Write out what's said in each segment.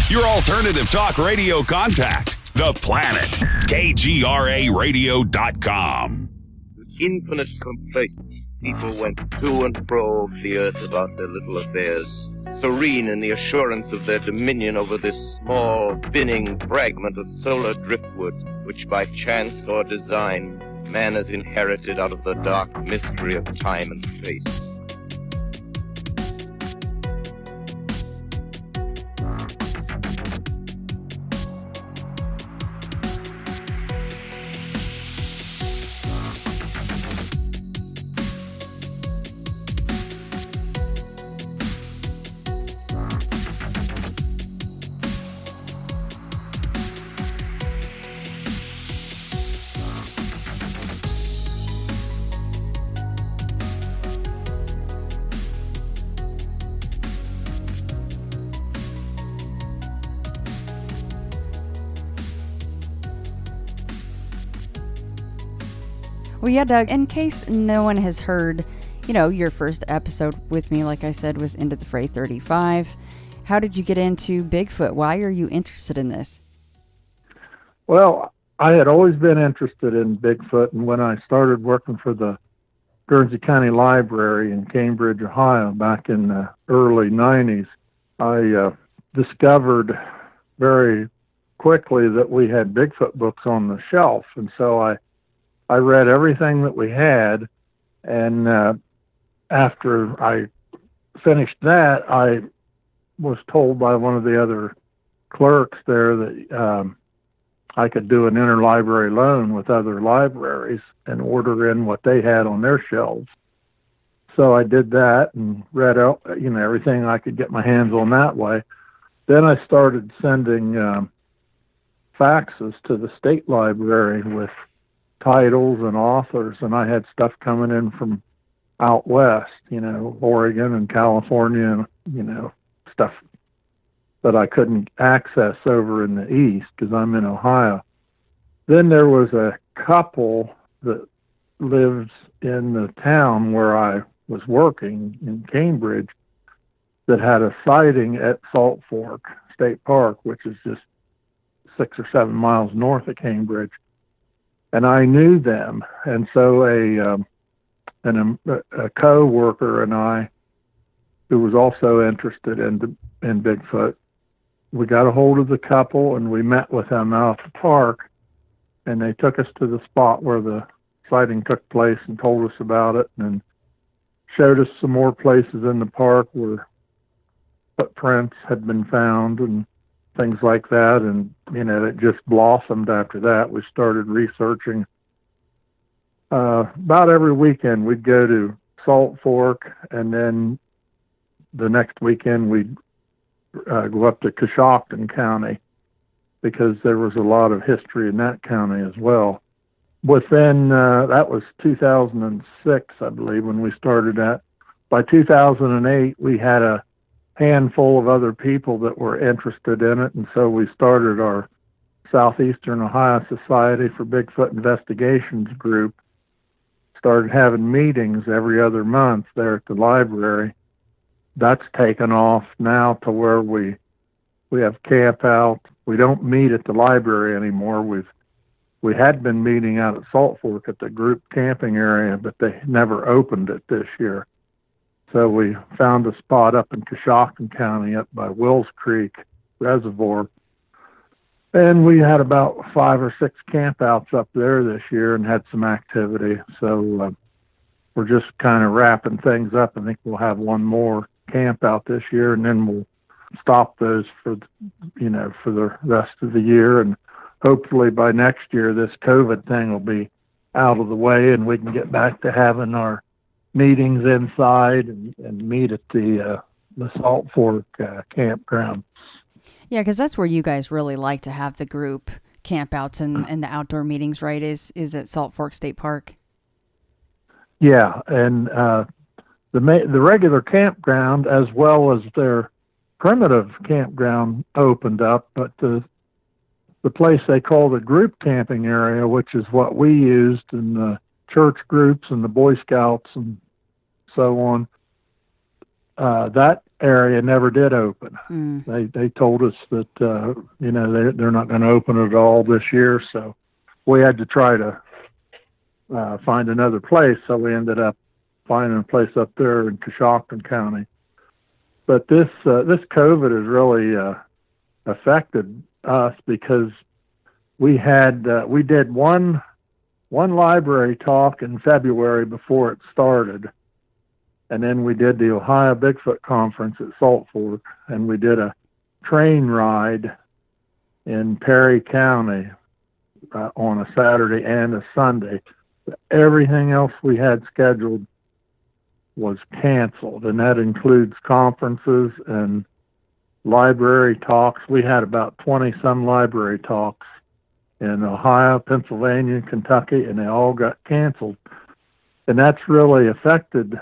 Your alternative talk radio contact, The Planet, KGRAradio.com. With infinite complacency, people went to and fro over the earth about their little affairs, serene in the assurance of their dominion over this small, spinning fragment of solar driftwood, which by chance or design, man has inherited out of the dark mystery of time and space. Well, yeah, Doug, in case no one has heard, your first episode with me, like I said, was Into the Fray 35. How did you get into Bigfoot? Why are you interested in this? Well, I had always been interested in Bigfoot, and when I started working for the Guernsey County Library in Cambridge, Ohio, back in the early 90s, I discovered very quickly that we had Bigfoot books on the shelf, and so I read everything that we had, and after I finished that, I was told by one of the other clerks there that I could do an interlibrary loan with other libraries and order in what they had on their shelves. So I did that and read out, everything I could get my hands on that way. Then I started sending faxes to the state library with titles and authors, and I had stuff coming in from out west, Oregon and California, and, stuff that I couldn't access over in the east because I'm in Ohio. Then there was a couple that lives in the town where I was working in Cambridge that had a sighting at Salt Fork State Park, which is just 6 or 7 miles north of Cambridge. And I knew them, and so a co-worker and I, who was also interested in Bigfoot, we got a hold of the couple, and we met with them out at the park, and they took us to the spot where the sighting took place and told us about it, and showed us some more places in the park where footprints had been found and things like that, and it just blossomed after that. We started researching. About every weekend we'd go to Salt Fork, and then the next weekend we'd go up to Coshocton County because there was a lot of history in that county as well. Within, that was 2006, I believe, when we started that. By 2008, we had a handful of other people that were interested in it, and so we started our Southeastern Ohio Society for Bigfoot Investigations group, started having meetings every other month there at the library. That's taken off now to where we have camp out. We don't meet at the library anymore. We had been meeting out at Salt Fork at the group camping area, but they never opened it this year. So we found a spot up in Coshocton County up by Wills Creek Reservoir. And we had about 5 or 6 campouts up there this year and had some activity. So we're just kind of wrapping things up. I think we'll have one more camp out this year, and then we'll stop those for the rest of the year. And hopefully by next year, this COVID thing will be out of the way and we can get back to having our meetings inside and meet at the Salt Fork campground. Yeah, because that's where you guys really like to have the group campouts and the outdoor meetings, right? Is at Salt Fork State Park. Yeah, and the regular campground as well as their primitive campground opened up, but the place they call the group camping area, which is what we used in the church groups and the Boy Scouts and so on, that area never did open. They told us that they're not going to open it all this year, so we had to try to find another place. So we ended up finding a place up there in Coshocton County. But this COVID has really affected us because we did one library talk in February before it started. And then we did the Ohio Bigfoot Conference at Salt Fork, and we did a train ride in Perry County on a Saturday and a Sunday. Everything else we had scheduled was canceled, and that includes conferences and library talks. We had about 20-some library talks in Ohio, Pennsylvania, Kentucky, and they all got canceled. And that's really affected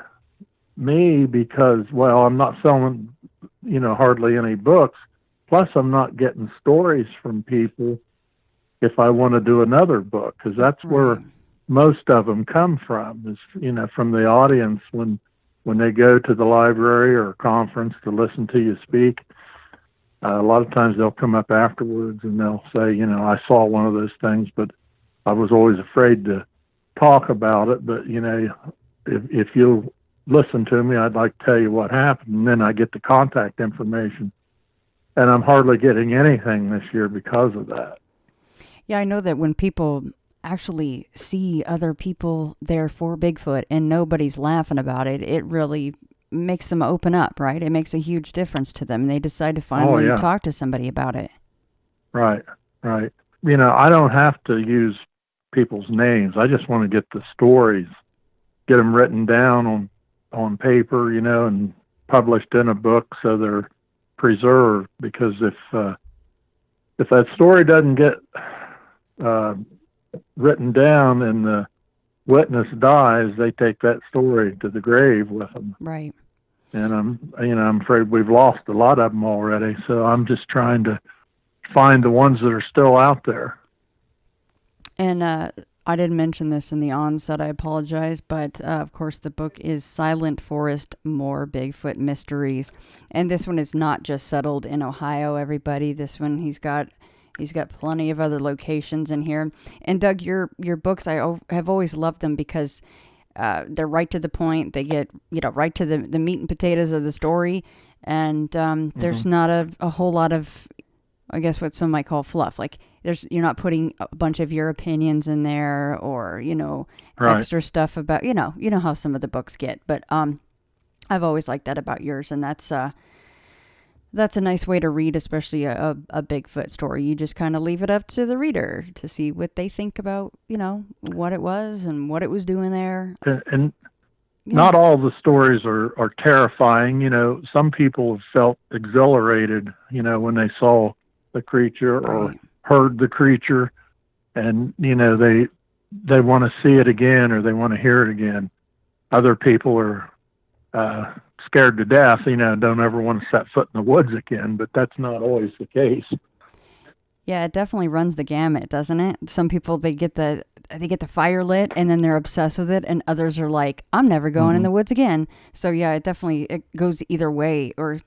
me because, well, I'm not selling, hardly any books. Plus, I'm not getting stories from people if I want to do another book, because that's where most of them come from, is, from the audience when they go to the library or conference to listen to you speak. A lot of times they'll come up afterwards and they'll say, I saw one of those things, but I was always afraid to talk about it. But, if you'll listen to me, I'd like to tell you what happened. And then I get the contact information. And I'm hardly getting anything this year because of that. Yeah, I know that when people actually see other people there for Bigfoot and nobody's laughing about it, it really makes them open up, right? It makes a huge difference to them. They decide to finally talk to somebody about it. Right. I don't have to use people's names. I just want to get the stories, get them written down on paper, and published in a book so they're preserved. Because if that story doesn't get written down and the witness dies, they take that story to the grave with them. Right. And I'm afraid we've lost a lot of them already. So I'm just trying to find the ones that are still out there. And I didn't mention this in the onset, I apologize, but of course the book is Silent Forest, More Bigfoot Mysteries. And this one is not just settled in Ohio, everybody. This one, he's got plenty of other locations in here. And Doug, your books, I have always loved them because they're right to the point. They get, right to the meat and potatoes of the story. And there's not a whole lot of, I guess what some might call fluff. Like you're not putting a bunch of your opinions in there or, extra stuff about, you know how some of the books get. But I've always liked that about yours. And that's a nice way to read, especially a Bigfoot story. You just kind of leave it up to the reader to see what they think about, what it was and what it was doing there. And not all the stories are terrifying. Some people have felt exhilarated, when they saw the creature or heard the creature, and, they want to see it again or they want to hear it again. Other people are scared to death, don't ever want to set foot in the woods again, but that's not always the case. Yeah, it definitely runs the gamut, doesn't it? Some people, they get the fire lit and then they're obsessed with it, and others are like, I'm never going in the woods again. So yeah, it goes either way, or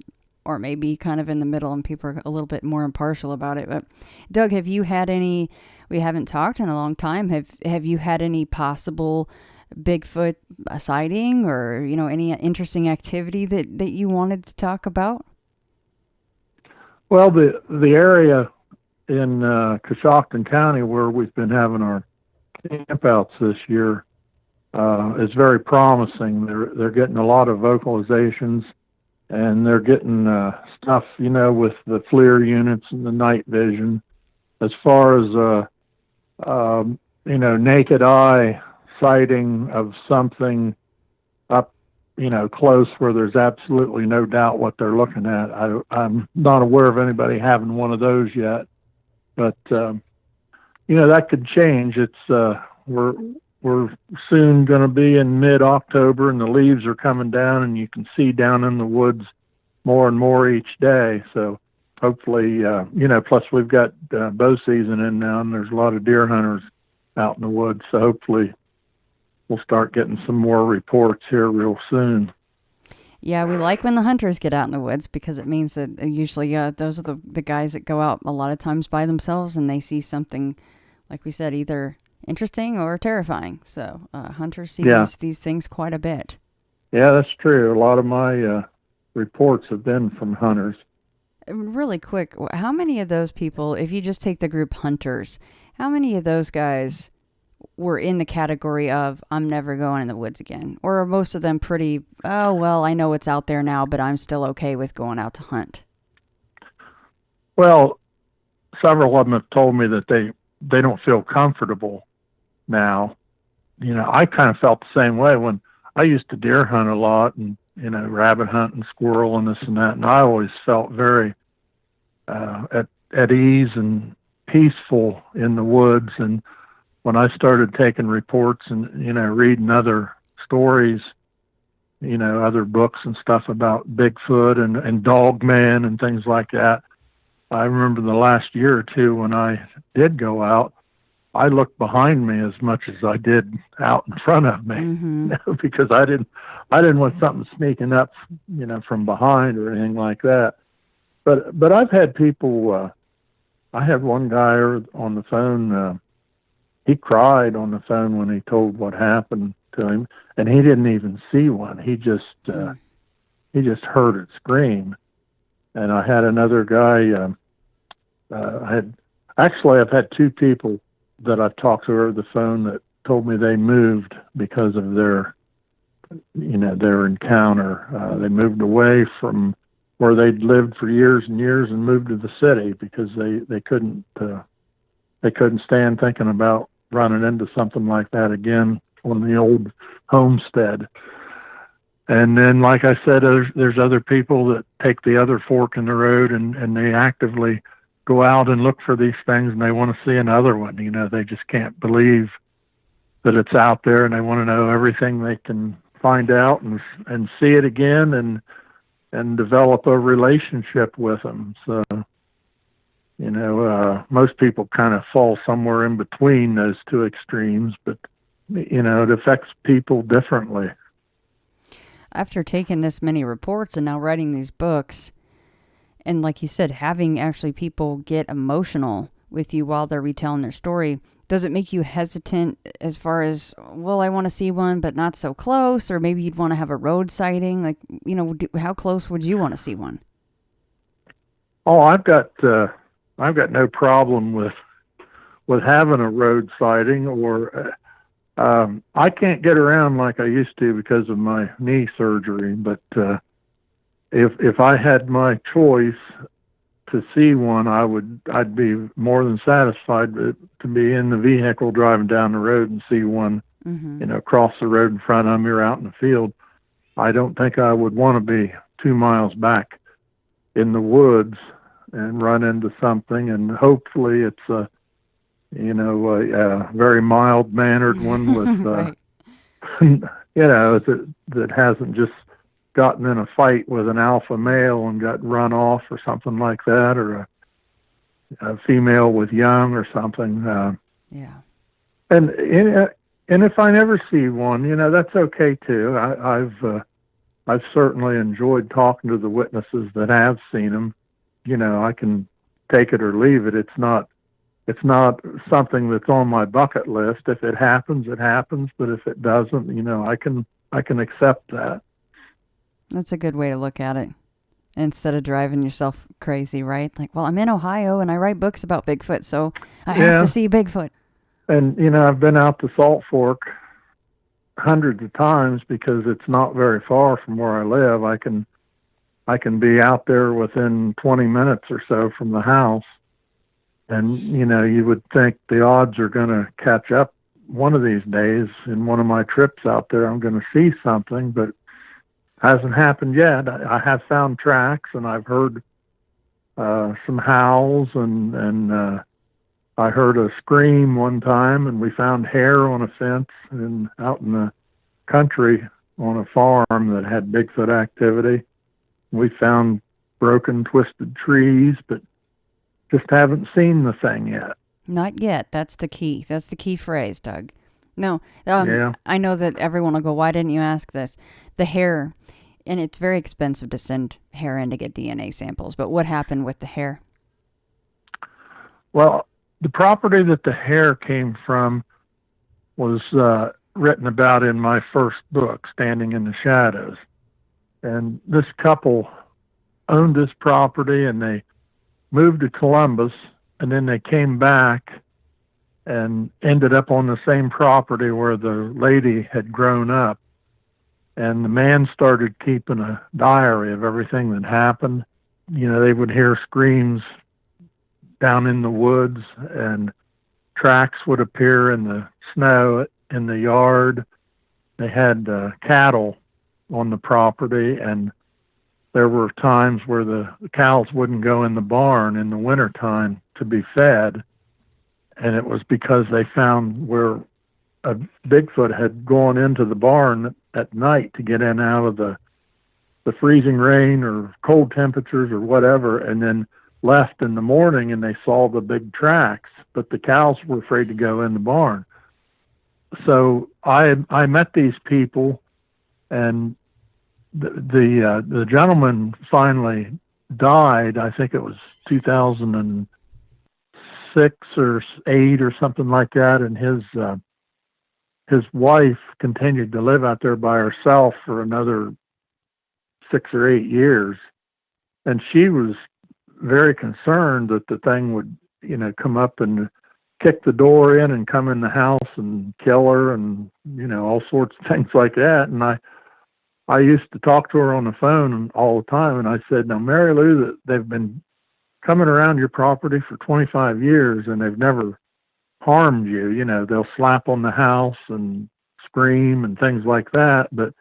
maybe kind of in the middle, and people are a little bit more impartial about it. But Doug, have you had any, we haven't talked in a long time, have you had any possible Bigfoot sighting or, any interesting activity that you wanted to talk about? Well, the area in Coshocton County where we've been having our campouts this year is very promising. They're getting a lot of vocalizations, and they're getting stuff, with the FLIR units and the night vision. As far as naked eye sighting of something up, close where there's absolutely no doubt what they're looking at. I'm not aware of anybody having one of those yet, but that could change. It's we're soon going to be in mid-October, and the leaves are coming down, and you can see down in the woods more and more each day. So hopefully, plus we've got bow season in now, and there's a lot of deer hunters out in the woods. So hopefully we'll start getting some more reports here real soon. Yeah, we like when the hunters get out in the woods because it means that usually those are the guys that go out a lot of times by themselves and they see something, like we said, either interesting or terrifying. So hunters see these things quite a bit. Yeah, that's true. A lot of my reports have been from hunters. Really quick, how many of those people, if you just take the group hunters, how many of those guys were in the category of, I'm never going in the woods again? Or are most of them pretty, oh, well, I know it's out there now, but I'm still okay with going out to hunt? Well, several of them have told me that they don't feel comfortable now. You know, I kind of felt the same way when I used to deer hunt a lot and, you know, rabbit hunt and squirrel and this and that. And I always felt very at ease and peaceful in the woods. And when I started taking reports and, you know, reading other stories, you know, other books and stuff about Bigfoot and Dogman and things like that, I remember the last year or two when I did go out, I looked behind me as much as I did out in front of me, you know, because I didn't want something sneaking up, you know, from behind or anything like that. But I've had people. I had one guy on the phone. He cried on the phone when he told what happened to him, and he didn't even see one. He just heard it scream. And I had another guy. I've had two people that I've talked to over the phone that told me they moved because of their encounter. They moved away from where they'd lived for years and years and moved to the city because they couldn't stand thinking about running into something like that again on the old homestead. And then, like I said, there's other people that take the other fork in the road and they actively go out and look for these things and they want to see another one. You know, they just can't believe that it's out there and they want to know everything they can find out and see it again and develop a relationship with them. So, you know, most people kind of fall somewhere in between those two extremes, but, you know, it affects people differently. After taking this many reports and now writing these books, and like you said, having actually people get emotional with you while they're retelling their story, does it make you hesitant as far as, well, I want to see one, but not so close, or maybe you'd want to have a road sighting? Like, you know, how close would you want to see one? Oh, I've got no problem with having a road sighting, or I can't get around like I used to because of my knee surgery, but if I had my choice to see one, I'd be more than satisfied to be in the vehicle driving down the road and see one, you know, cross the road in front of me or out in the field. I don't think I would want to be 2 miles back in the woods and run into something, and hopefully it's a very mild-mannered one with, right. you know, that hasn't just gotten in a fight with an alpha male and got run off or something like that, or a female with young or something. Yeah. And if I never see one, you know, that's okay too. I've certainly enjoyed talking to the witnesses that have seen them. You know, I can take it or leave it. It's not something that's on my bucket list. If it happens, it happens. But if it doesn't, you know, I can accept that. That's a good way to look at it. Instead of driving yourself crazy, right? Like, well, I'm in Ohio and I write books about Bigfoot, so I have to see Bigfoot. And, you know, I've been out to Salt Fork hundreds of times because it's not very far from where I live. I can be out there within 20 minutes or so from the house. And, you know, you would think the odds are going to catch up one of these days. In one of my trips out there, I'm going to see something, but hasn't happened yet. I have found tracks, and I've heard some howls, and I heard a scream one time, and we found hair on a fence and out in the country on a farm that had Bigfoot activity. We found broken, twisted trees, but just haven't seen the thing yet. Not yet. That's the key. That's the key phrase, Doug. No, I know that everyone will go, why didn't you ask this? The hair, and it's very expensive to send hair in to get DNA samples, but what happened with the hair? Well, the property that the hair came from was written about in my first book, Standing in the Shadows. And this couple owned this property, and they moved to Columbus, and then they came back and ended up on the same property where the lady had grown up. And the man started keeping a diary of everything that happened. You know, they would hear screams down in the woods, and tracks would appear in the snow in the yard. They had cattle on the property, and there were times where the cows wouldn't go in the barn in the wintertime to be fed. And it was because they found where a Bigfoot had gone into the barn at night to get in out of the freezing rain or cold temperatures or whatever, and then left in the morning, and they saw the big tracks, but the cows were afraid to go in the barn. So I met these people, and the gentleman finally died. I think it was 2006 or 8 or something like that, and his wife continued to live out there by herself for another 6 or 8 years, and she was very concerned that the thing would, you know, come up and kick the door in and come in the house and kill her, and, you know, all sorts of things like that. And I used to talk to her on the phone all the time, and I said, now, Mary Lou, that they've been coming around your property for 25 years, and they've never harmed you. You know, they'll slap on the house and scream and things like that, but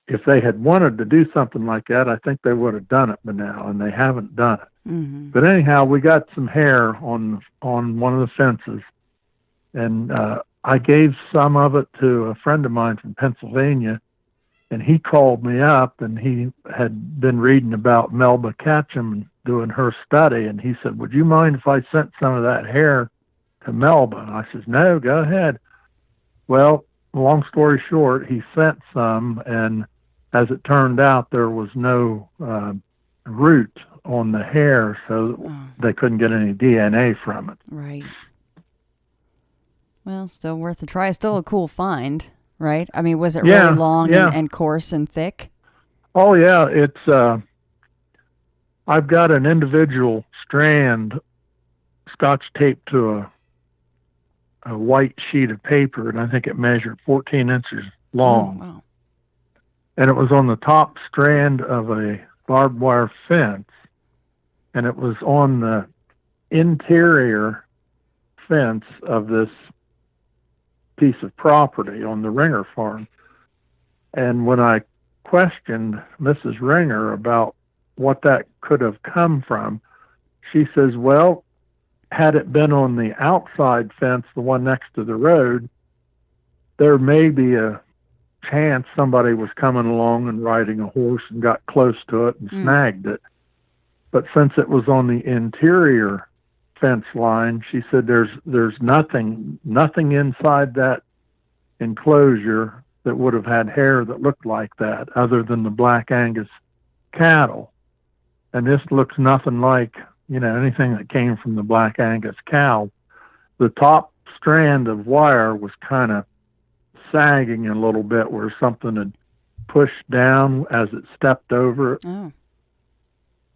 if they had wanted to do something like that, I think they would have done it by now, and they haven't done it. Mm-hmm. But anyhow, we got some hair on one of the fences, and I gave some of it to a friend of mine from Pennsylvania, and he called me up, and he had been reading about Melba Ketchum doing her study, and he said, would you mind if I sent some of that hair to Melba? And I said, no, go ahead. Well, long story short, he sent some, and as it turned out, there was no root on the hair, so they couldn't get any DNA from it. Right. Well, still worth a try. Still a cool find, right? I mean, was it really long and coarse and thick? Oh, yeah. It's I've got an individual strand scotch taped to a white sheet of paper, and I think it measured 14 inches long. Oh, wow. And it was on the top strand of a barbed wire fence, and it was on the interior fence of this piece of property on the Ringer farm. And when I questioned Mrs. Ringer about what that could have come from, she says, well, had it been on the outside fence, the one next to the road, there may be a chance somebody was coming along and riding a horse and got close to it and snagged it. But since it was on the interior fence line, she said there's nothing inside that enclosure that would have had hair that looked like that other than the Black Angus cattle. And this looks nothing like, you know, anything that came from the Black Angus cow. The top strand of wire was kind of sagging a little bit where something had pushed down as it stepped over it. Oh.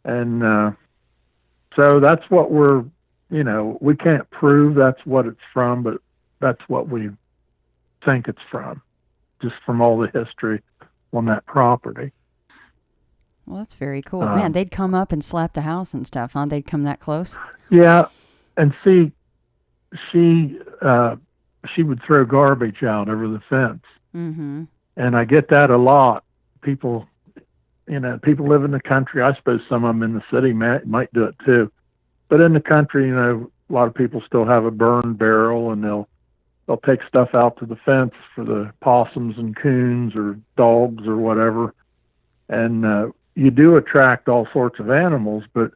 And so that's what we're, you know, we can't prove that's what it's from, but that's what we think it's from, just from all the history on that property. Well, that's very cool. Man, they'd come up and slap the house and stuff, huh? They'd come that close? Yeah, and see, she would throw garbage out over the fence. Mm-hmm. And I get that a lot. People, you know, people live in the country. I suppose some of them in the city might do it too. But in the country, you know, a lot of people still have a burn barrel, and they'll take stuff out to the fence for the possums and coons or dogs or whatever. And you do attract all sorts of animals, but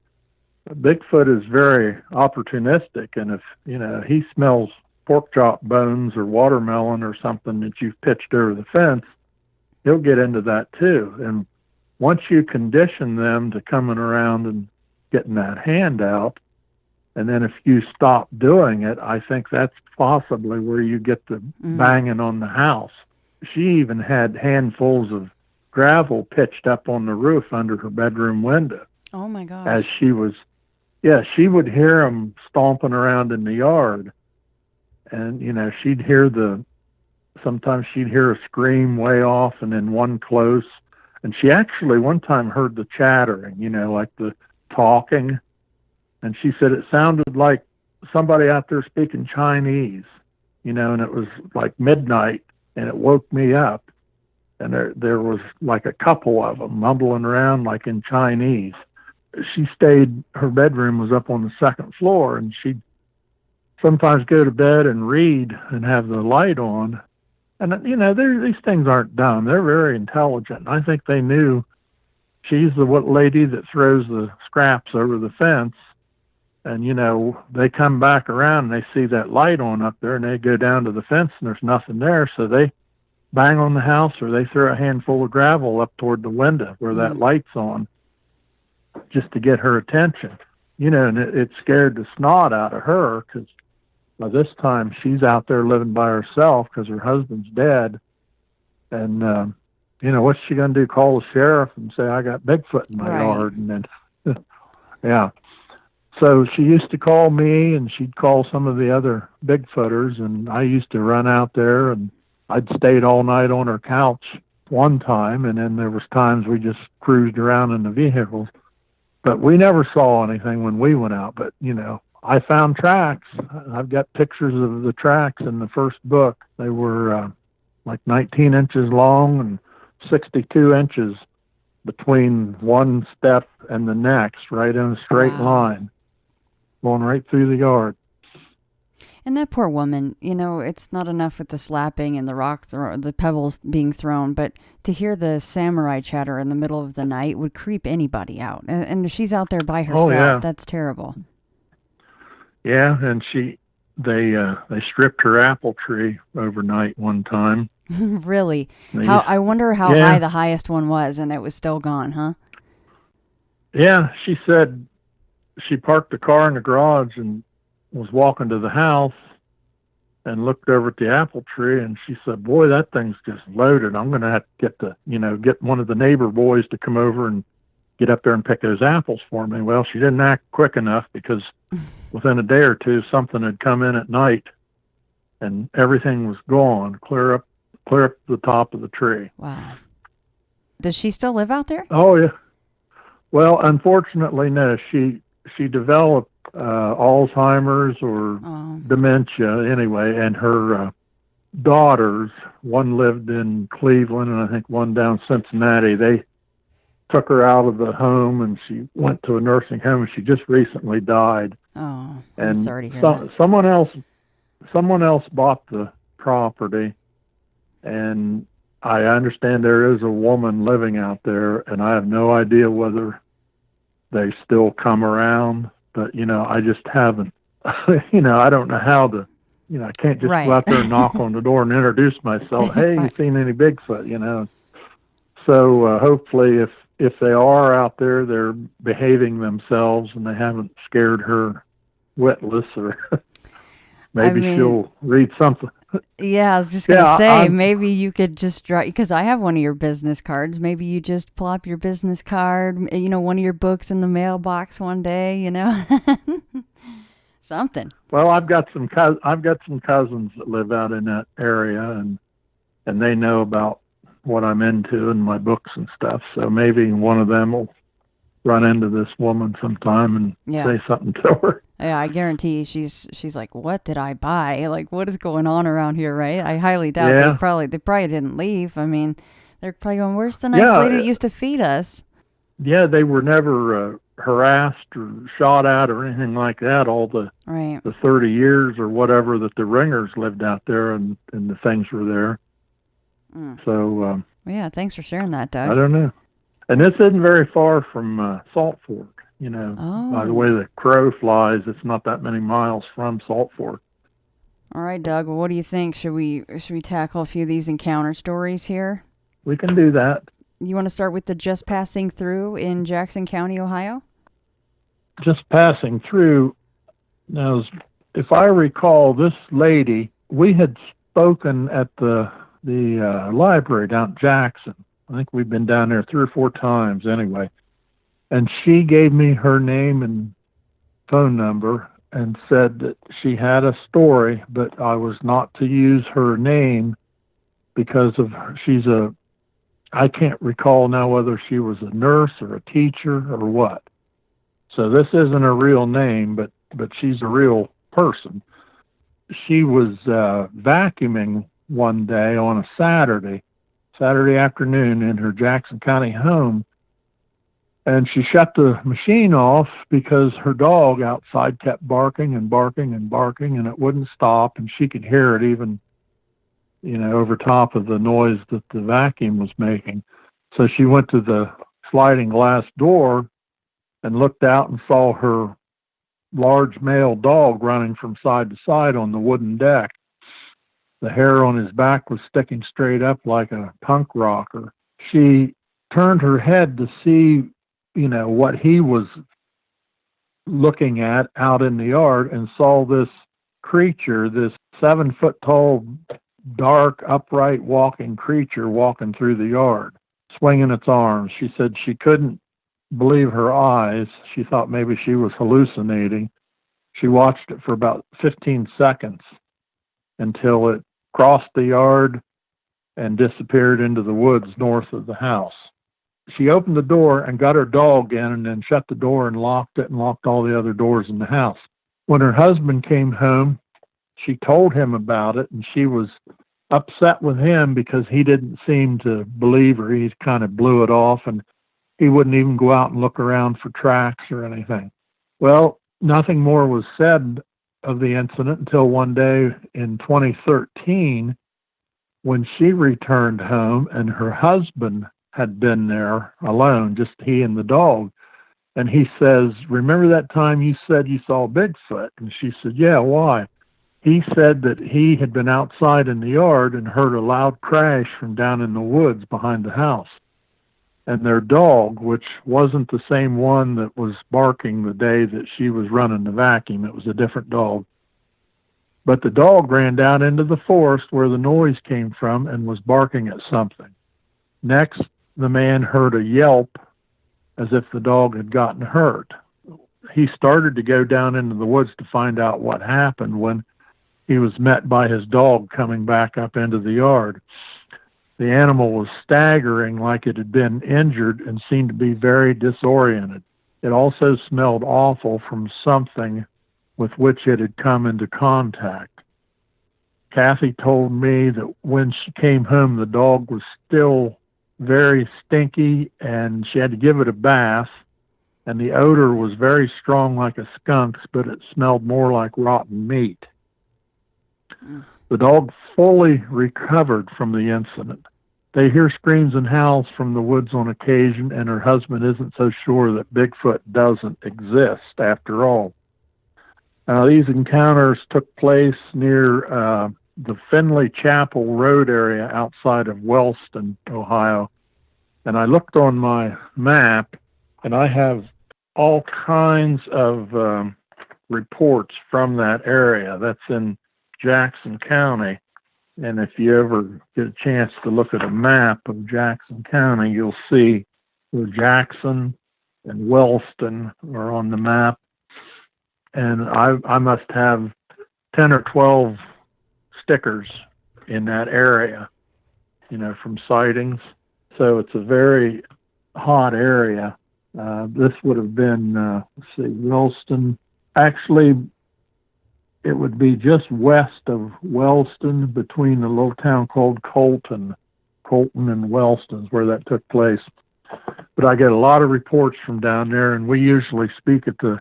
Bigfoot is very opportunistic. And if, you know, he smells pork chop bones or watermelon or something that you've pitched over the fence, he'll get into that too. And once you condition them to coming around and getting that hand out, and then if you stop doing it, I think that's possibly where you get the banging on the house. She even had handfuls of gravel pitched up on the roof under her bedroom window. Oh, my gosh. As she was, she would hear them stomping around in the yard. And, sometimes she'd hear a scream way off and then one close. And she actually one time heard the chattering, like the talking. And she said it sounded like somebody out there speaking Chinese, and it was like midnight, and it woke me up. And there was like a couple of them mumbling around like in Chinese. Her bedroom was up on the second floor, and she'd sometimes go to bed and read and have the light on. And, these things aren't dumb. They're very intelligent. I think they knew she's the lady that throws the scraps over the fence. And, they come back around and they see that light on up there, and they go down to the fence and there's nothing there. So they bang on the house, or they throw a handful of gravel up toward the window where that light's on, just to get her attention. And it scared the snot out of her, because by this time she's out there living by herself because her husband's dead. And, what's she going to do? Call the sheriff and say, I got Bigfoot in my yard? And then, yeah. So she used to call me, and she'd call some of the other Bigfooters, and I used to run out there, and I'd stayed all night on her couch one time, and then there was times we just cruised around in the vehicles. But we never saw anything when we went out. But, I found tracks. I've got pictures of the tracks in the first book. They were like 19 inches long and 62 inches between one step and the next, right in a straight line, going right through the yard. And that poor woman, it's not enough with the slapping and the pebbles being thrown, but to hear the samurai chatter in the middle of the night would creep anybody out. And she's out there by herself. Oh, yeah. That's terrible. Yeah, and they stripped her apple tree overnight one time. Really? I wonder how high the highest one was, and it was still gone, huh? Yeah, she said she parked the car in the garage and was walking to the house and looked over at the apple tree, and she said, boy, that thing's just loaded. I'm going to have to get one of the neighbor boys to come over and get up there and pick those apples for me. Well, she didn't act quick enough, because within a day or two, something had come in at night and everything was gone, clear up the top of the tree. Wow. Does she still live out there? Oh, yeah. Well, unfortunately, no. She developed Alzheimer's or dementia anyway, and her daughters, one lived in Cleveland and I think one down Cincinnati, they took her out of the home and she went to a nursing home, and she just recently died. Oh, I'm sorry to hear that. Someone else bought the property, and I understand there is a woman living out there, and I have no idea whether they still come around, but, I just haven't, I don't know how to, I can't just go out there and knock on the door and introduce myself. Hey, you seen any Bigfoot, So hopefully if they are out there, they're behaving themselves and they haven't scared her witless, or maybe she'll read something. Yeah, I was just going to say, maybe you could just draw, because I have one of your business cards. Maybe you just plop your business card, one of your books in the mailbox one day, something. Well, I've got some cousins that live out in that area, and they know about what I'm into and my books and stuff. So maybe one of them will run into this woman sometime and say something to her. Yeah, I guarantee she's like, what did I buy? Like, what is going on around here, right? I highly doubt they probably didn't leave. I mean, they're probably going, where's the nice lady that used to feed us? Yeah, they were never harassed or shot at or anything like that all the 30 years or whatever that the ringers lived out there, and the things were there. So, thanks for sharing that, Doug. I don't know. And this isn't very far from Salt Fork, By the way the crow flies, it's not that many miles from Salt Fork. All right, Doug, well, what do you think? Should we tackle a few of these encounter stories here? We can do that. You want to start with the just passing through in Jackson County, Ohio? Just passing through. Now, if I recall, this lady, we had spoken at the library down at Jackson. I think we've been down there 3 or 4 times anyway. And she gave me her name and phone number and said that she had a story, but I was not to use her name because of I can't recall now whether she was a nurse or a teacher or what. So this isn't a real name, but she's a real person. She was vacuuming one day on a Saturday afternoon in her Jackson County home, and she shut the machine off because her dog outside kept barking and barking and barking, and it wouldn't stop, and she could hear it even, over top of the noise that the vacuum was making. So she went to the sliding glass door and looked out and saw her large male dog running from side to side on the wooden deck. The hair on his back was sticking straight up like a punk rocker. She turned her head to see, what he was looking at out in the yard, and saw this creature, this 7-foot tall, dark, upright walking creature walking through the yard, swinging its arms. She said she couldn't believe her eyes. She thought maybe she was hallucinating. She watched it for about 15 seconds until it crossed the yard and disappeared into the woods north of the house. She opened the door and got her dog in, and then shut the door and locked it and locked all the other doors in the house. When her husband came home, she told him about it, and she was upset with him because he didn't seem to believe her. He kind of blew it off, and he wouldn't even go out and look around for tracks or anything. Well, nothing more was said of the incident until one day in 2013, when she returned home and her husband had been there alone, just he and the dog. And he says, "Remember that time you said you saw Bigfoot?" And she said, "Yeah, why?" He said that he had been outside in the yard and heard a loud crash from down in the woods behind the house. And their dog, which wasn't the same one that was barking the day that she was running the vacuum, it was a different dog. But the dog ran down into the forest where the noise came from and was barking at something. Next, the man heard a yelp as if the dog had gotten hurt. He started to go down into the woods to find out what happened when he was met by his dog coming back up into the yard. The animal was staggering like it had been injured and seemed to be very disoriented. It also smelled awful from something with which it had come into contact. Kathy told me that when she came home, the dog was still very stinky, and she had to give it a bath, and the odor was very strong like a skunk's, but it smelled more like rotten meat. The dog fully recovered from the incident. They hear screams and howls from the woods on occasion, and her husband isn't so sure that Bigfoot doesn't exist after all. These encounters took place near the Finley Chapel Road area outside of Wellston, Ohio. And I looked on my map, and I have all kinds of reports from that area. That's in Jackson County. And if you ever get a chance to look at a map of Jackson County, you'll see where Jackson and Wellston are on the map. And I must have 10 or 12 stickers in that area, from sightings. So it's a very hot area. This would have been, Wellston. Actually, it would be just west of Wellston, between the little town called Colton and Wellston is where that took place. But I get a lot of reports from down there, and we usually speak at the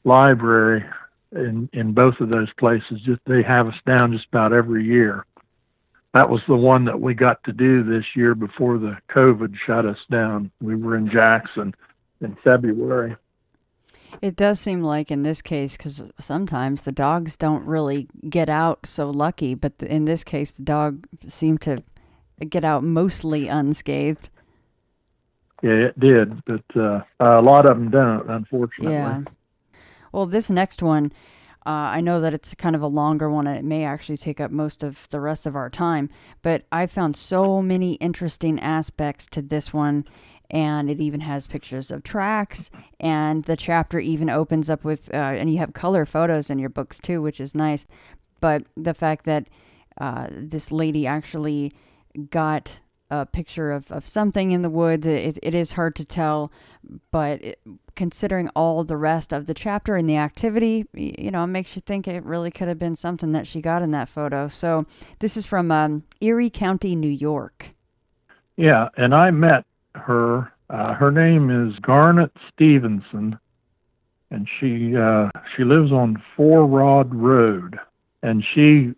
library in both of those places. They have us down just about every year. That was the one that we got to do this year before the COVID shut us down. We were in Jackson in February. It does seem like in this case, because sometimes the dogs don't really get out so lucky, but in this case, the dog seemed to get out mostly unscathed. Yeah, it did, but a lot of them don't, unfortunately. Yeah. Well, this next one, I know that it's kind of a longer one, and it may actually take up most of the rest of our time, but I found so many interesting aspects to this one, and it even has pictures of tracks, and the chapter even opens up with, and you have color photos in your books too, which is nice, but the fact that this lady actually got a picture of something in the woods. It is hard to tell, but considering all the rest of the chapter and the activity, it makes you think it really could have been something that she got in that photo. So this is from Erie County, New York. Yeah, and I met her. Her name is Garnet Stevenson, and she lives on Four Rod Road, and she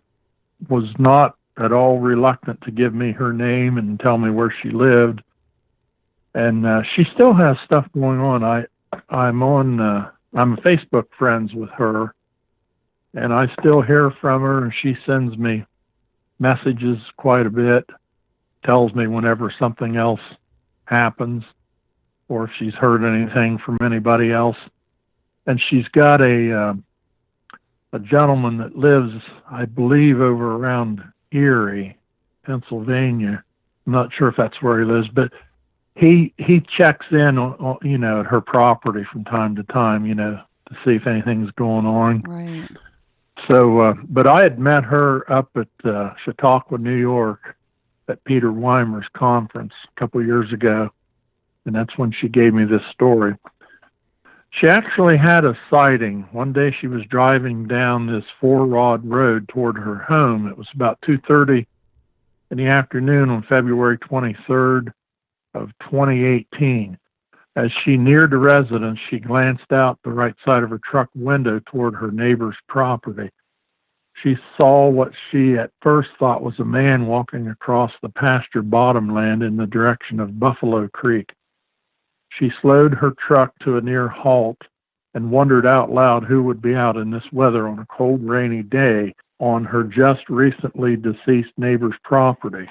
was not at all reluctant to give me her name and tell me where she lived. And she still has stuff going on. I'm Facebook friends with her, and I still hear from her, and she sends me messages quite a bit, tells me whenever something else happens or if she's heard anything from anybody else. And she's got a gentleman that lives, I believe, over around Erie, Pennsylvania. I'm not sure if that's where he lives, but he checks in on at her property from time to time, to see if anything's going on. Right. So, but I had met her up at Chautauqua, New York, at Peter Weimer's conference a couple of years ago, and that's when she gave me this story. She actually had a sighting. One day she was driving down this four-rod road toward her home. It was about 2:30 in the afternoon on February 23rd of 2018. As she neared the residence, she glanced out the right side of her truck window toward her neighbor's property. She saw what she at first thought was a man walking across the pasture bottomland in the direction of Buffalo Creek. She slowed her truck to a near halt and wondered out loud who would be out in this weather on a cold, rainy day on her just recently deceased neighbor's property.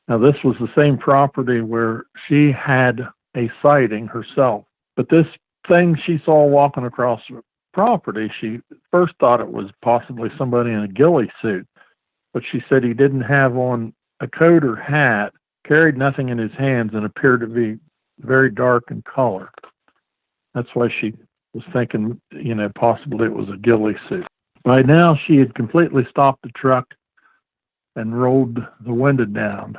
Now, this was the same property where she had a sighting herself. But this thing she saw walking across the property, she first thought it was possibly somebody in a ghillie suit. But she said he didn't have on a coat or hat, carried nothing in his hands, and appeared to be very dark in color. That's why she was thinking, possibly it was a ghillie suit. By now, she had completely stopped the truck and rolled the window down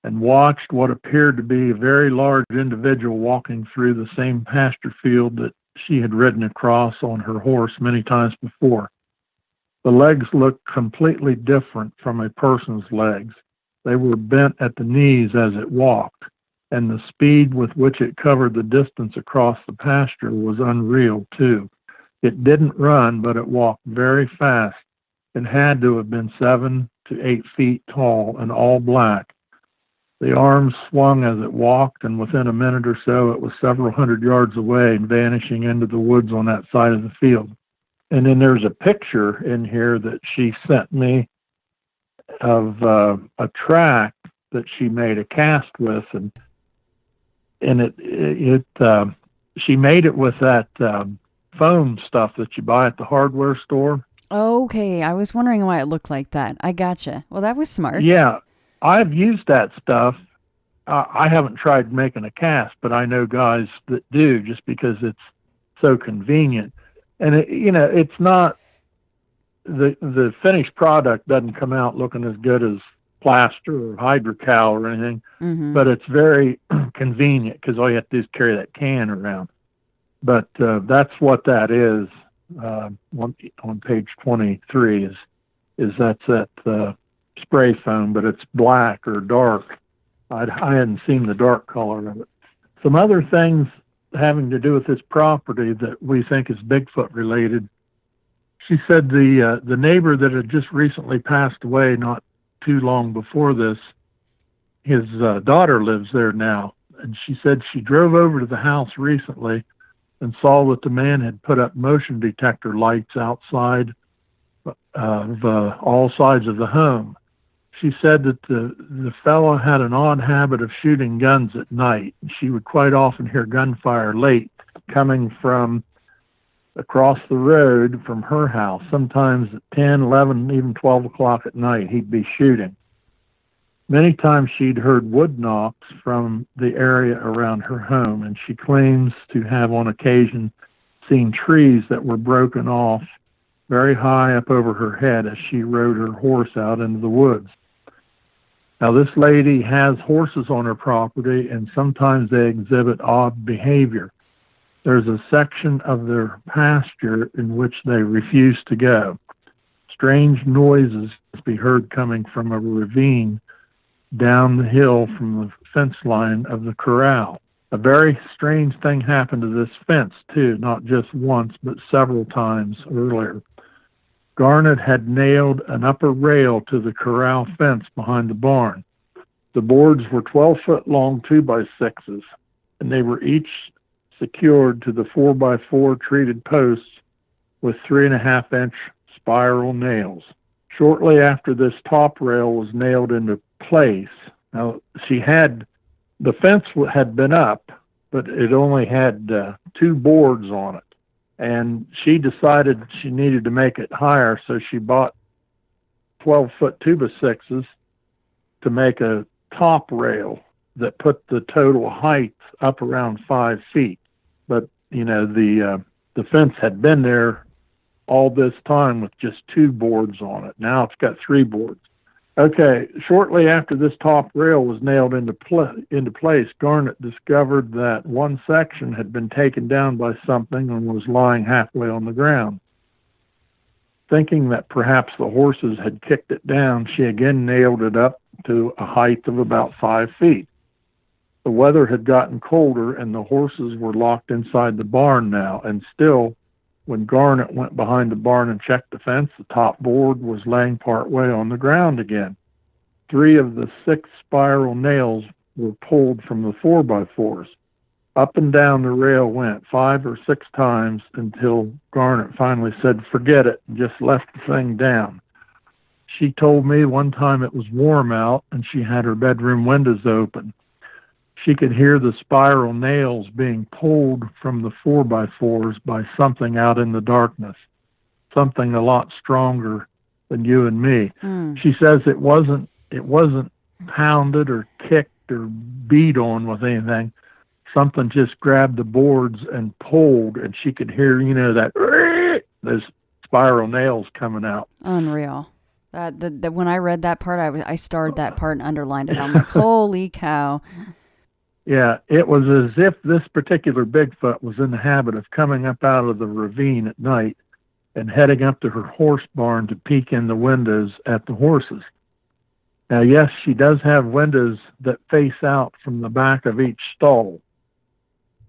and watched what appeared to be a very large individual walking through the same pasture field that she had ridden across on her horse many times before. The legs looked completely different from a person's legs. They were bent at the knees as it walked, and the speed with which it covered the distance across the pasture was unreal, too. It didn't run, but it walked very fast. It had to have been 7 to 8 feet tall and all black. The arms swung as it walked, and within a minute or so, it was several hundred yards away and vanishing into the woods on that side of the field. And then there's a picture in here that she sent me of a track that she made a cast with, and she made it with that foam stuff that you buy at the hardware store. Okay, I was wondering why it looked like that. I gotcha. Well, that was smart. Yeah, I've used that stuff. I haven't tried making a cast, but I know guys that do, just because it's so convenient. And it's not the finished product doesn't come out looking as good as plaster or hydrocal or anything, but it's very convenient because all you have to do is carry that can around. But that's what that is. On page 23 is that's that spray foam, but it's black or dark. I hadn't seen the dark color of it. Some other things having to do with this property that we think is Bigfoot related. She said the neighbor that had just recently passed away not too long before this, his daughter lives there now, and she said she drove over to the house recently and saw that the man had put up motion detector lights outside of all sides of the home. she said that the fellow had an odd habit of shooting guns at night. She would quite often hear gunfire late coming from across the road from her house. Sometimes at 10, 11, even 12 o'clock at night, he'd be shooting. Many times she'd heard wood knocks from the area around her home, and she claims to have on occasion seen trees that were broken off very high up over her head as she rode her horse out into the woods. Now, this lady has horses on her property, and sometimes they exhibit odd behavior. There's a section of their pasture in which they refuse to go. Strange noises must be heard coming from a ravine down the hill from the fence line of the corral. A very strange thing happened to this fence, too, not just once, but several times earlier. Garnet had nailed an upper rail to the corral fence behind the barn. The boards were 12-foot long 2x6s, and they were each secured to the 4x4 treated posts with 3.5-inch spiral nails. Shortly after this top rail was nailed into place, now the fence had been up, but it only had 2 boards on it. And she decided she needed to make it higher, so she bought 12-foot 2x6s to make a top rail that put the total height up around 5 feet. But, the fence had been there all this time with just 2 boards on it. Now it's got 3 boards. Okay, shortly after this top rail was nailed into place, Garnet discovered that one section had been taken down by something and was lying halfway on the ground. Thinking that perhaps the horses had kicked it down, she again nailed it up to a height of about 5 feet. The weather had gotten colder, and the horses were locked inside the barn now, and still, when Garnet went behind the barn and checked the fence, the top board was laying part way on the ground again. 3 of the 6 spiral nails were pulled from the 4x4s. Up and down the rail went 5 or 6 times until Garnet finally said, "Forget it," and just left the thing down. She told me one time it was warm out and she had her bedroom windows open. She could hear the spiral nails being pulled from the 4x4s by something out in the darkness, something a lot stronger than you and me. She says it wasn't pounded or kicked or beat on with anything. Something just grabbed the boards and pulled, and she could hear, those spiral nails coming out. Unreal. When I read that part, I starred that part and underlined it. I'm like, holy cow. Yeah, it was as if this particular Bigfoot was in the habit of coming up out of the ravine at night and heading up to her horse barn to peek in the windows at the horses. Now, yes, she does have windows that face out from the back of each stall.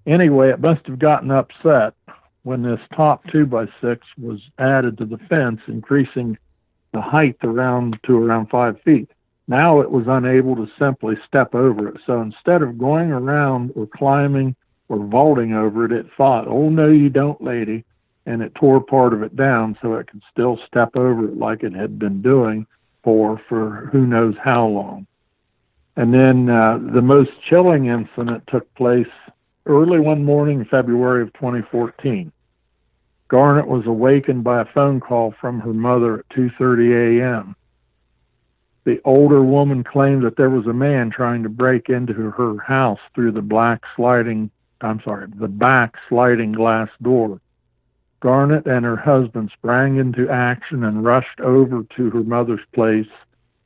Anyway, it must have gotten upset when this top 2x6 was added to the fence, increasing the height to around 5 feet. Now it was unable to simply step over it. So instead of going around or climbing or vaulting over it, it thought, "Oh, no, you don't, lady." And it tore part of it down so it could still step over it like it had been doing for who knows how long. And then the most chilling incident took place early one morning in February of 2014. Garnet was awakened by a phone call from her mother at 2:30 a.m. The older woman claimed that there was a man trying to break into her house through the back sliding glass door. Garnet and her husband sprang into action and rushed over to her mother's place,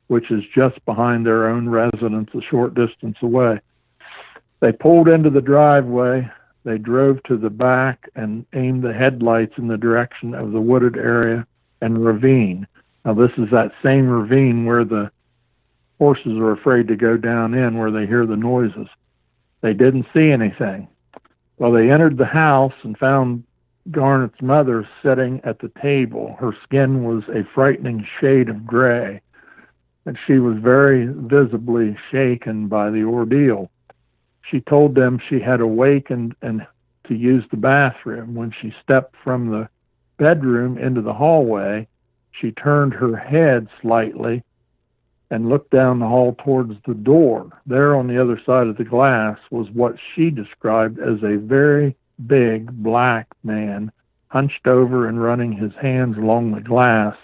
which is just behind their own residence a short distance away. They pulled into the driveway. They drove to the back and aimed the headlights in the direction of the wooded area and ravine. Now, this is that same ravine where the horses are afraid to go down in, where they hear the noises. They didn't see anything. Well, they entered the house and found Garnet's mother sitting at the table. Her skin was a frightening shade of gray, and she was very visibly shaken by the ordeal. She told them she had awakened and to use the bathroom. When she stepped from the bedroom into the hallway, she turned her head slightly and looked down the hall towards the door. There on the other side of the glass was what she described as a very big black man, hunched over and running his hands along the glass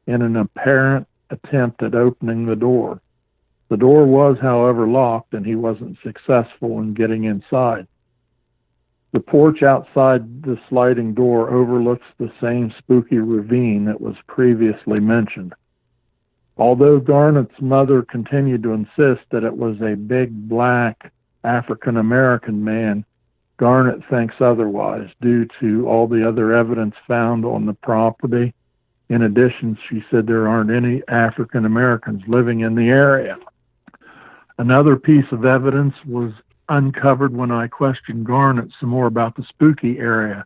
in an apparent attempt at opening the door. The door was, however, locked, and he wasn't successful in getting inside. The porch outside the sliding door overlooks the same spooky ravine that was previously mentioned. Although Garnett's mother continued to insist that it was a big black African-American man, Garnett thinks otherwise due to all the other evidence found on the property. In addition, she said there aren't any African-Americans living in the area. Another piece of evidence was uncovered when I questioned Garnett some more about the spooky area.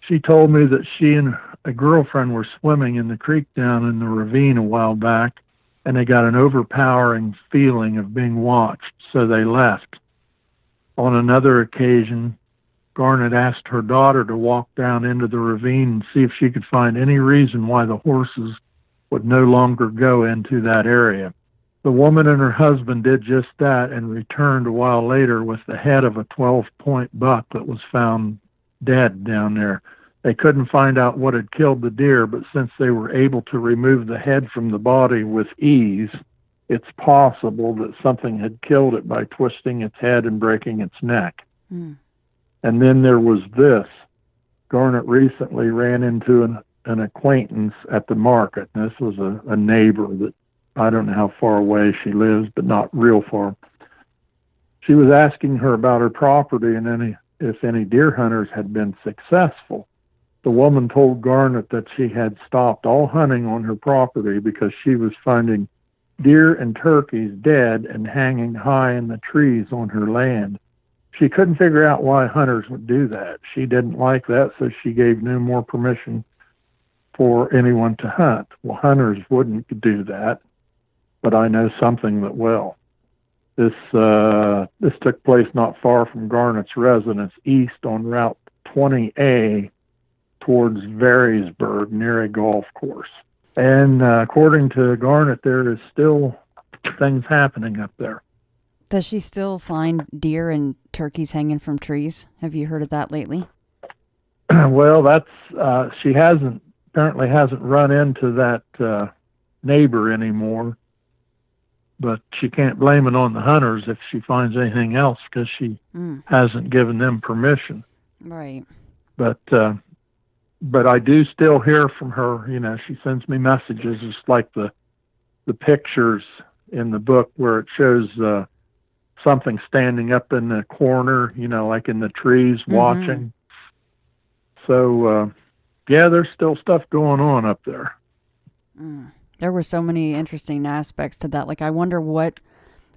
She told me that she and a girlfriend were swimming in the creek down in the ravine a while back, and they got an overpowering feeling of being watched, so they left. On another occasion, Garnett asked her daughter to walk down into the ravine and see if she could find any reason why the horses would no longer go into that area. The woman and her husband did just that and returned a while later with the head of a 12-point buck that was found dead down there. They couldn't find out what had killed the deer, but since they were able to remove the head from the body with ease, it's possible that something had killed it by twisting its head and breaking its neck. And then there was this. Garnett recently ran into an acquaintance at the market. This was a neighbor that I don't know how far away she lives, but not real far. She was asking her about her property and if any deer hunters had been successful. The woman told Garnett that she had stopped all hunting on her property because she was finding deer and turkeys dead and hanging high in the trees on her land. She couldn't figure out why hunters would do that. She didn't like that, so she gave no more permission for anyone to hunt. Well, hunters wouldn't do that, but I know something that will. This took place not far from Garnett's residence, east on Route 20A towards Varysburg, near a golf course. And according to Garnett, there is still things happening up there. Does she still find deer and turkeys hanging from trees? Have you heard of that lately? Well, she apparently hasn't run into that neighbor anymore, but she can't blame it on the hunters if she finds anything else because she hasn't given them permission. Right. But I do still hear from her. You know, she sends me messages, just like the pictures in the book where it shows something standing up in the corner, you know, like in the trees watching. So, yeah, there's still stuff going on up there. There were so many interesting aspects to that. Like, I wonder what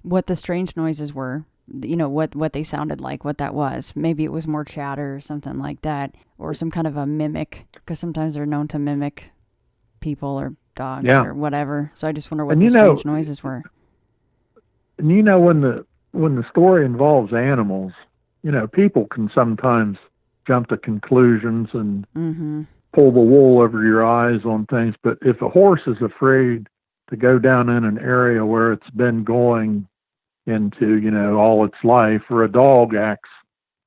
the strange noises were, you know, what they sounded like, what that was. Maybe it was more chatter or something like that, or some kind of a mimic, because sometimes they're known to mimic people or dogs or whatever. So I just wonder what the strange noises were. And you know, when the story involves animals, you know, people can sometimes jump to conclusions and pull the wool over your eyes on things. But if a horse is afraid to go down in an area where it's been going into, you know, all its life, or a dog acts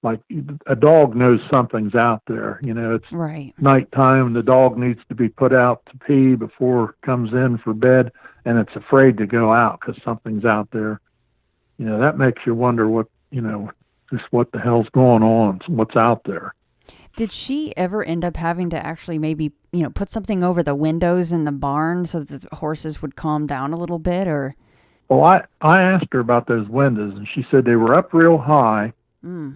like a dog knows something's out there. You know, it's nighttime, the dog needs to be put out to pee before it comes in for bed, and it's afraid to go out because something's out there. You know, that makes you wonder what the hell's going on, what's out there. Did she ever end up having to actually maybe, you know, put something over the windows in the barn so that the horses would calm down a little bit, or? Well, I asked her about those windows, and she said they were up real high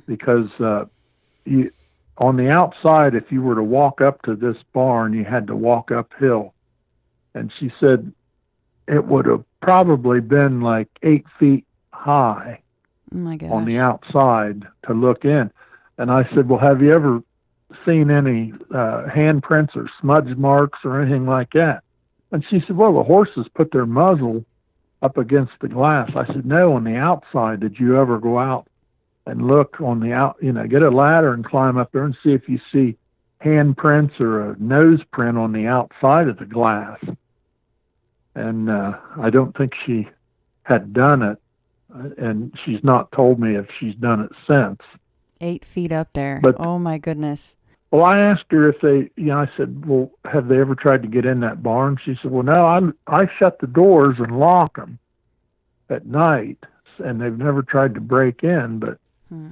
because on the outside, if you were to walk up to this barn, you had to walk uphill. And she said it would have probably been like 8 feet high on the outside to look in. And I said, well, have you ever seen any handprints or smudge marks or anything like that? And she said, well, the horses put their muzzle up against the glass. I said, no, on the outside. Did you ever go out and look on the out, you know, get a ladder and climb up there and see if you see handprints or a nose print on the outside of the glass? and I don't think she had done it, and she's not told me if she's done it since. 8 feet up there. But, oh my goodness. Well, I asked her if they, I said, well, have they ever tried to get in that barn? She said, well, no, I shut the doors and lock them at night, and they've never tried to break in, but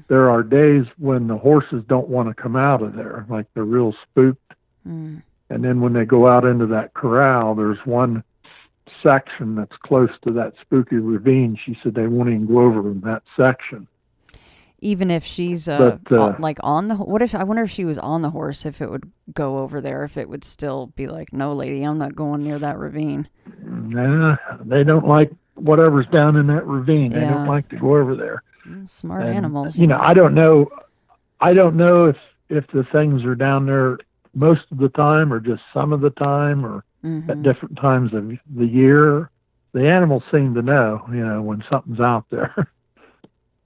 there are days when the horses don't want to come out of there, like they're real spooked. And then when they go out into that corral, there's one section that's close to that spooky ravine. She said they won't even go over in that section. Even if she's like on the, I wonder if she was on the horse, if it would go over there, if it would still be like, no, lady, I'm not going near that ravine. Nah, they don't like whatever's down in that ravine. They don't like to go over there. Smart animals. I don't know if the things are down there most of the time or just some of the time or at different times of the year. The animals seem to know, when something's out there.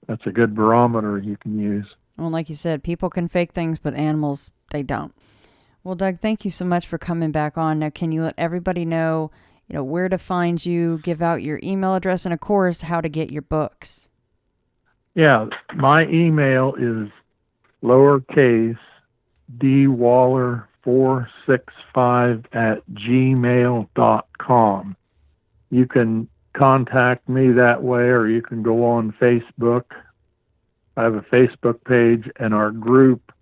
That's a good barometer you can use. Well, like you said, people can fake things, but animals, they don't. Well, Doug, thank you so much for coming back on. Now, can you let everybody know, where to find you, give out your email address, and, of course, how to get your books? Yeah, my email is lowercase dwaller465@gmail.com. You can contact me that way, or you can go on Facebook. I have a Facebook page, and our group,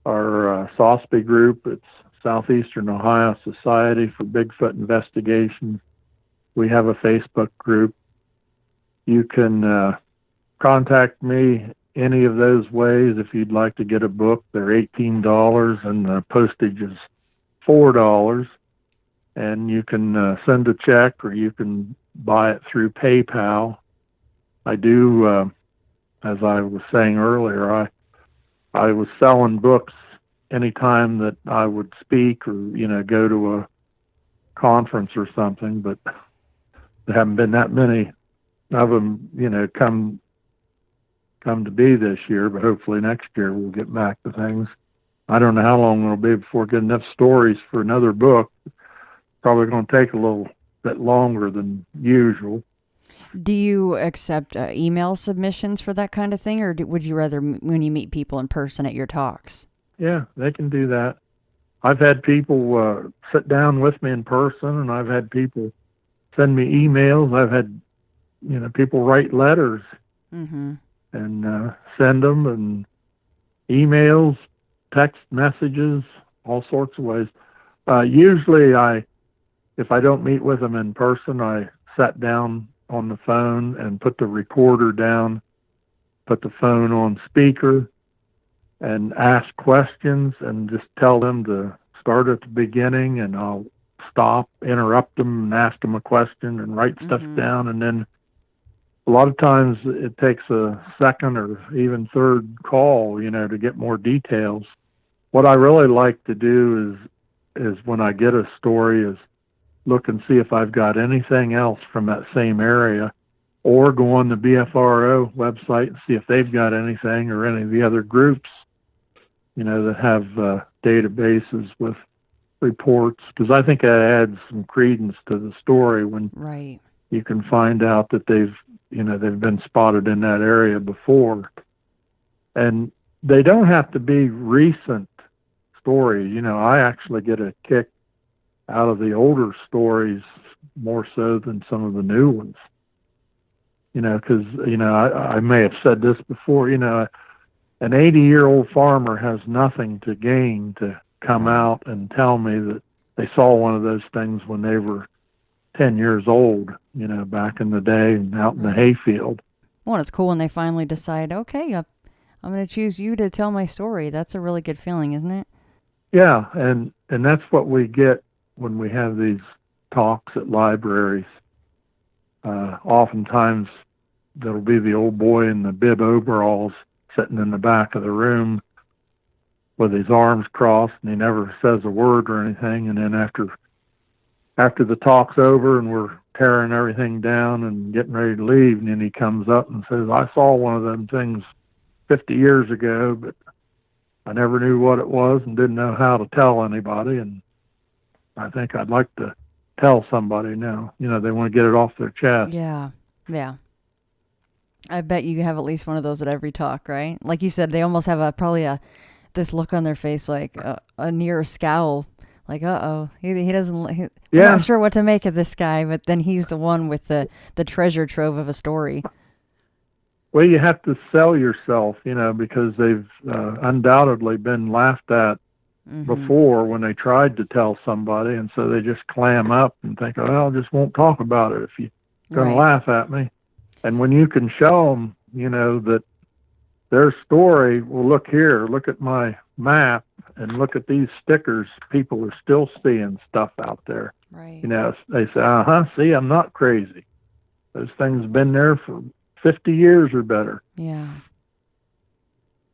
our SOSPI group, it's Southeastern Ohio Society for Bigfoot Investigations. We have a Facebook group. You can contact me any of those ways if you'd like to get a book. They're $18, and the postage is $4. And you can send a check, or you can buy it through PayPal. I do, as I was saying earlier, I was selling books anytime that I would speak or, go to a conference or something, but there haven't been that many of them, come to be this year, but hopefully next year we'll get back to things. I don't know how long it'll be before I get enough stories for another book. Probably going to take a little bit longer than usual. Do you accept email submissions for that kind of thing, or would you rather when you meet people in person at your talks? Yeah, they can do that. I've had people sit down with me in person, and I've had people send me emails. I've had, people write letters and send them, and emails, text messages, all sorts of ways. Usually if I don't meet with them in person, I sat down on the phone and put the recorder down, put the phone on speaker, and ask questions and just tell them to start at the beginning, and I'll stop, interrupt them, and ask them a question and write stuff down. And then a lot of times it takes a second or even third call, to get more details. What I really like to do is when I get a story is look and see if I've got anything else from that same area, or go on the BFRO website and see if they've got anything, or any of the other groups, that have databases with reports, because I think that adds some credence to the story when you can find out that they've been spotted in that area before. And they don't have to be recent stories. I actually get a kick out of the older stories more so than some of the new ones. Because, I may have said this before, an 80-year-old farmer has nothing to gain to come out and tell me that they saw one of those things when they were 10 years old, back in the day and out in the hayfield. Well, it's cool when they finally decide, okay, I'm going to choose you to tell my story. That's a really good feeling, isn't it? Yeah, and that's what we get when we have these talks at libraries. Oftentimes, there'll be the old boy in the bib overalls sitting in the back of the room with his arms crossed, and he never says a word or anything. And then after the talk's over and we're tearing everything down and getting ready to leave, and then he comes up and says, I saw one of them things 50 years ago, but I never knew what it was and didn't know how to tell anybody. And I think I'd like to tell somebody now. They want to get it off their chest. Yeah. Yeah. I bet you have at least one of those at every talk, right? Like you said, they almost have this look on their face, like a near scowl, like, uh-oh, he doesn't, I'm not sure what to make of this guy, but then he's the one with the treasure trove of a story. Well, you have to sell yourself, because they've undoubtedly been laughed at before when they tried to tell somebody, and so they just clam up and think, I just won't talk about it if you're going to laugh at me. And when you can show them, that their story, well, look here, look at my map, and look at these stickers, people are still seeing stuff out there. Right. They say, see, I'm not crazy. Those things have been there for 50 years or better. Yeah.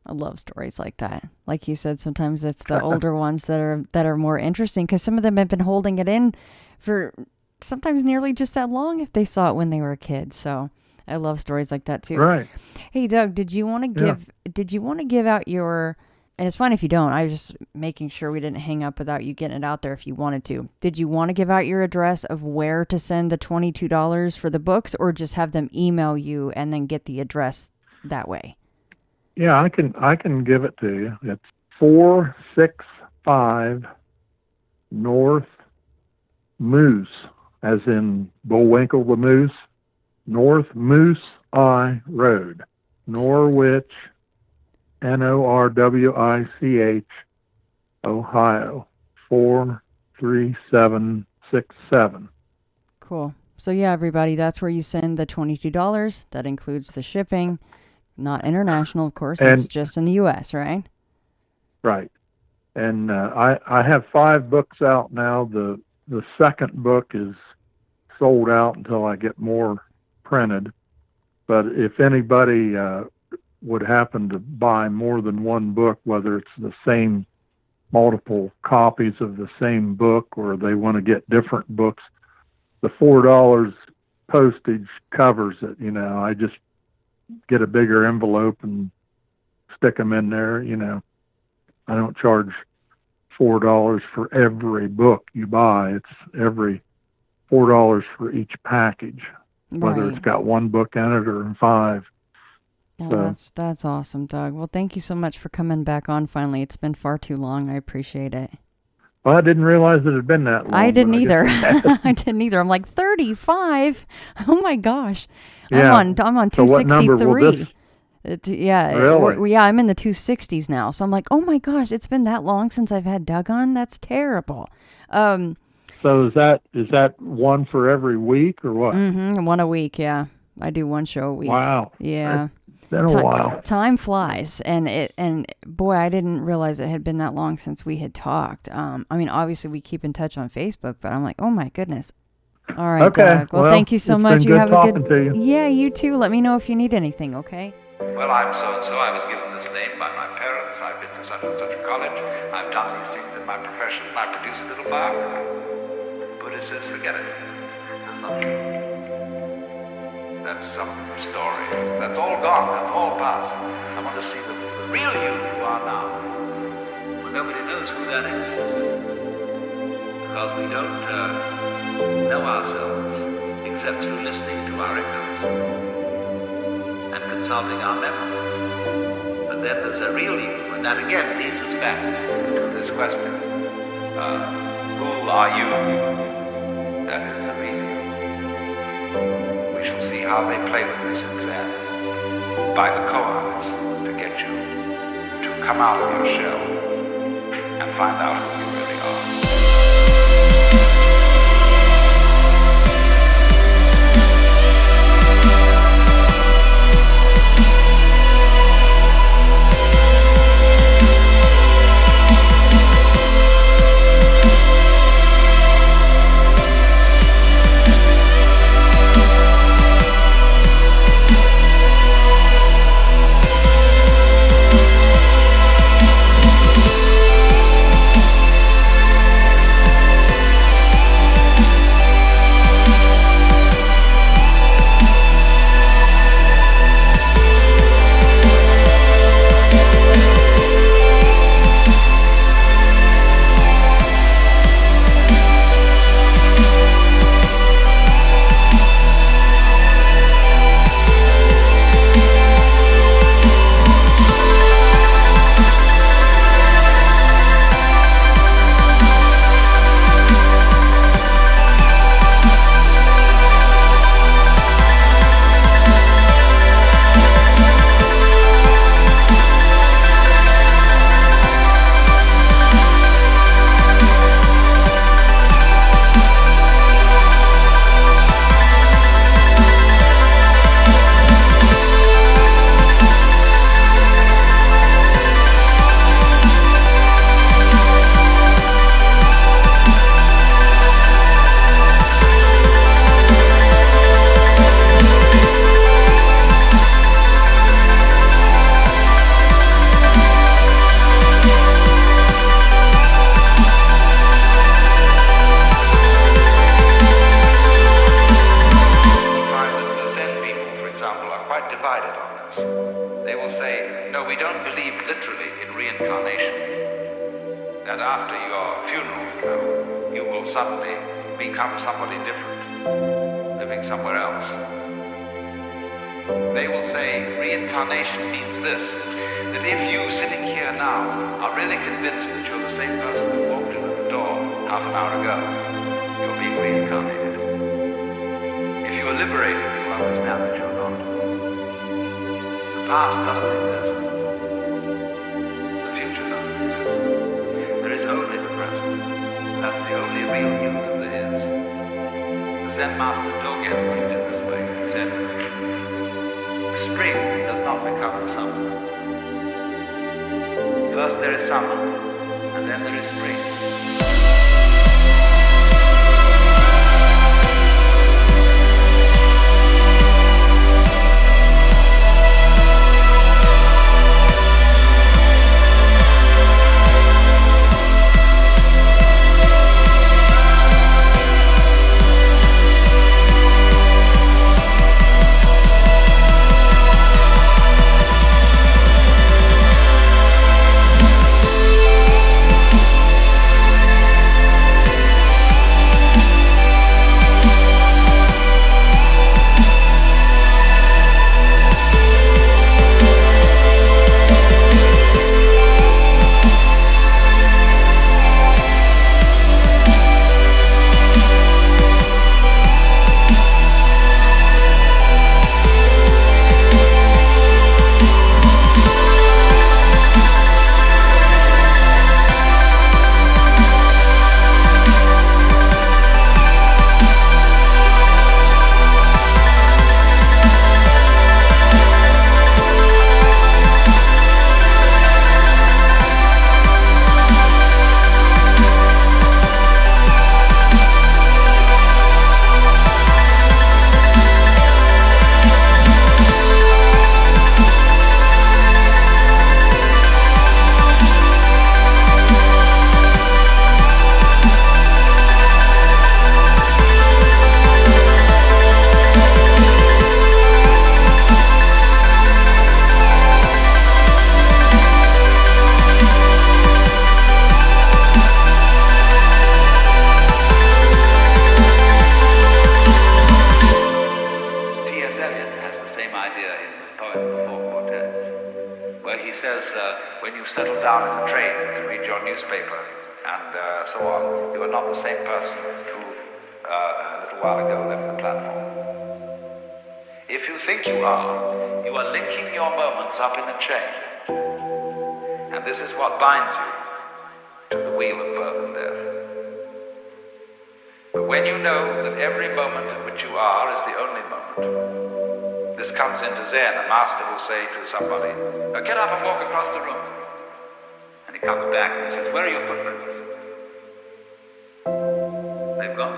I love stories like that. Like you said, sometimes it's the older ones that are more interesting, because some of them have been holding it in for sometimes nearly just that long if they saw it when they were a kid. So I love stories like that too. Right. Hey, Doug, did you want to give out your, and it's fine if you don't, I was just making sure we didn't hang up without you getting it out there if you wanted to. Did you want to give out your address of where to send the $22 for the books, or just have them email you and then get the address that way? Yeah, I can give it to you. It's 465 North Moose, as in Bullwinkle the Moose, North Moose Eye Road, Norwich, Norwich, Ohio, 43767. Cool. So yeah, everybody, that's where you send the $22. That includes the shipping, not international, of course. It's just in the U.S., right? Right. And I have 5 books out now. The second book is sold out until I get more printed. But if anybody would happen to buy more than one book, whether it's the same multiple copies of the same book or they want to get different books, the $4 postage covers it. I just get a bigger envelope and stick them in there. I don't charge $4 for every book you buy. It's every $4 for each package, whether it's got one book in it or 5. Well, that's awesome, Doug. Well, thank you so much for coming back on finally. It's been far too long. I appreciate it. Well, I didn't realize it had been that long. I didn't either. I didn't either. I'm like 35. Oh my gosh. Yeah. I'm on 263. So what number will this? Really? I'm in the 260s now. So I'm like, oh my gosh, it's been that long since I've had Doug on. That's terrible. So is that one for every week or what? Mm-hmm. One a week. Yeah, I do one show a week. Wow. Yeah. It's been a while. Time flies, and boy, I didn't realize it had been that long since we had talked. Obviously we keep in touch on Facebook, but I'm like, oh my goodness. All right, okay. Doug. Well, thank you so much. Been You good have talking a good. To you. Yeah, you too. Let me know if you need anything. Okay. Well, I'm so-and-so. I was given this name by my parents. I've been to such and such a college. I've done these things in my profession. I produce a little biography. Buddha says, forget it. That's not true. That's some story. That's all gone. That's all past. I want to see the real you are now. Well, nobody knows who that is. Because we don't know ourselves except through listening to our echoes and consulting our memories. But then there's a real you, and that again leads us back to this question. Who are you? That is the real you. We shall see how they play with this exam by the koans to get you to come out of your shell and find out who you really are. will suddenly become somebody different, living somewhere else. They will say reincarnation means this, that if you sitting here now are really convinced that you're the same person who walked in the door half an hour ago, you're being reincarnated. If you are liberated, you will understand that you're not. The past doesn't exist. The future doesn't exist. There is only the present. That's the only real you that there is. The Zen master Dogen put it in this way. He said, the spring does not become the summer. First there is summer, and then there is spring. When you settle down in the train to read your newspaper and so on, you are not the same person who a little while ago left the platform. If you think you are linking your moments up in a chain. And this is what binds you to the wheel of birth and death. But when you know that every moment in which you are is the only moment, this comes into Zen. A master will say to somebody, get up and walk across the room. And he comes back and he says, where are your footprints? They've gone.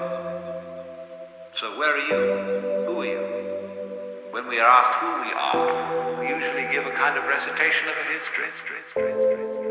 So where are you? Who are you? When we are asked who we are, we usually give a kind of recitation of a history.